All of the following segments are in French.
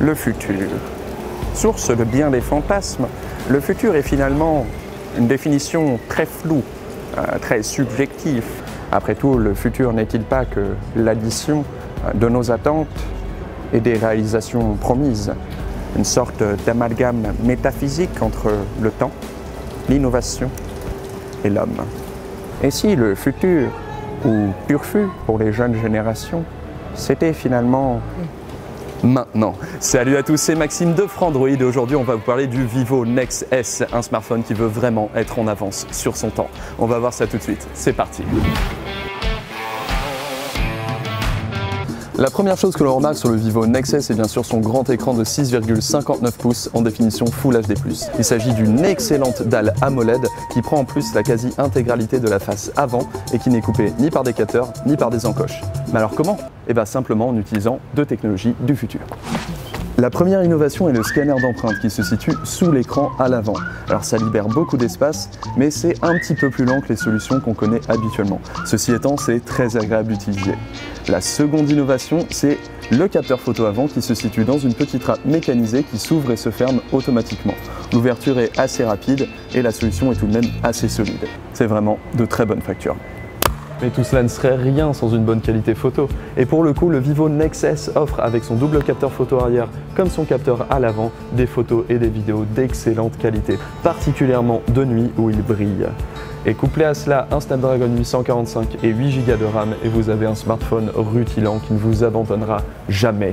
le futur. Source de bien des fantasmes, le futur est finalement une définition très floue, très subjective. Après tout, le futur n'est-il pas que l'addition de nos attentes et des réalisations promises? Une sorte d'amalgame métaphysique entre le temps, l'innovation et l'homme. Et si le futur, ou Turfu pour les jeunes générations, c'était finalement maintenant. Salut à tous, c'est Maxime de Frandroid et aujourd'hui on va vous parler du Vivo Nex S, un smartphone qui veut vraiment être en avance sur son temps. On va voir ça tout de suite, c'est parti. La première chose que l'on remarque sur le Vivo Nex S est bien sûr son grand écran de 6,59 pouces en définition Full HD+. Il s'agit d'une excellente dalle AMOLED qui prend en plus la quasi-intégralité de la face avant et qui n'est coupée ni par des capteurs ni par des encoches. Mais alors comment? Eh bien simplement en utilisant deux technologies du futur. La première innovation est le scanner d'empreintes qui se situe sous l'écran à l'avant. Alors ça libère beaucoup d'espace, mais c'est un petit peu plus lent que les solutions qu'on connaît habituellement. Ceci étant, c'est très agréable d'utiliser. La seconde innovation, c'est le capteur photo avant qui se situe dans une petite trappe mécanisée qui s'ouvre et se ferme automatiquement. L'ouverture est assez rapide et la solution est tout de même assez solide. C'est vraiment de très bonne facture. Mais tout cela ne serait rien sans une bonne qualité photo. Et pour le coup, le Vivo Nex S offre avec son double capteur photo arrière comme son capteur à l'avant des photos et des vidéos d'excellente qualité, particulièrement de nuit où il brille. Et couplé à cela un Snapdragon 845 et 8 Go de RAM et vous avez un smartphone rutilant qui ne vous abandonnera jamais.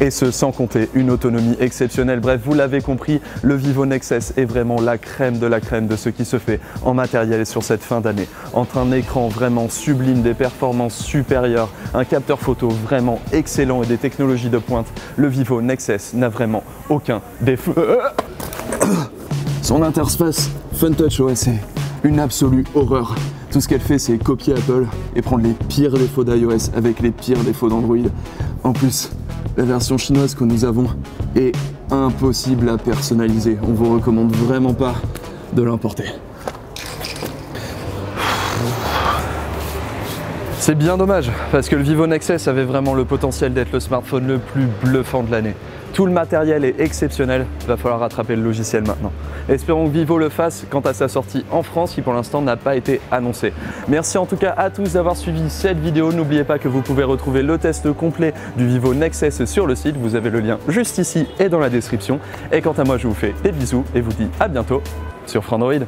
Et ce sans compter une autonomie exceptionnelle. Bref, vous l'avez compris, le Vivo Nex S est vraiment la crème de ce qui se fait en matériel sur cette fin d'année. Entre un écran vraiment sublime, des performances supérieures, un capteur photo vraiment excellent et des technologies de pointe, le Vivo Nex S n'a vraiment aucun défaut. Son interface FunTouch OS est une absolue horreur. Tout ce qu'elle fait, c'est copier Apple et prendre les pires défauts d'iOS avec les pires défauts d'Android. En plus, la version chinoise que nous avons est impossible à personnaliser. On vous recommande vraiment pas de l'importer. C'est bien dommage parce que le Vivo Nex S avait vraiment le potentiel d'être le smartphone le plus bluffant de l'année. Tout le matériel est exceptionnel, il va falloir rattraper le logiciel maintenant. Espérons que Vivo le fasse quant à sa sortie en France qui pour l'instant n'a pas été annoncée. Merci en tout cas à tous d'avoir suivi cette vidéo. N'oubliez pas que vous pouvez retrouver le test complet du Vivo Nex S sur le site. Vous avez le lien juste ici et dans la description. Et quant à moi, je vous fais des bisous et vous dis à bientôt sur Frandroid.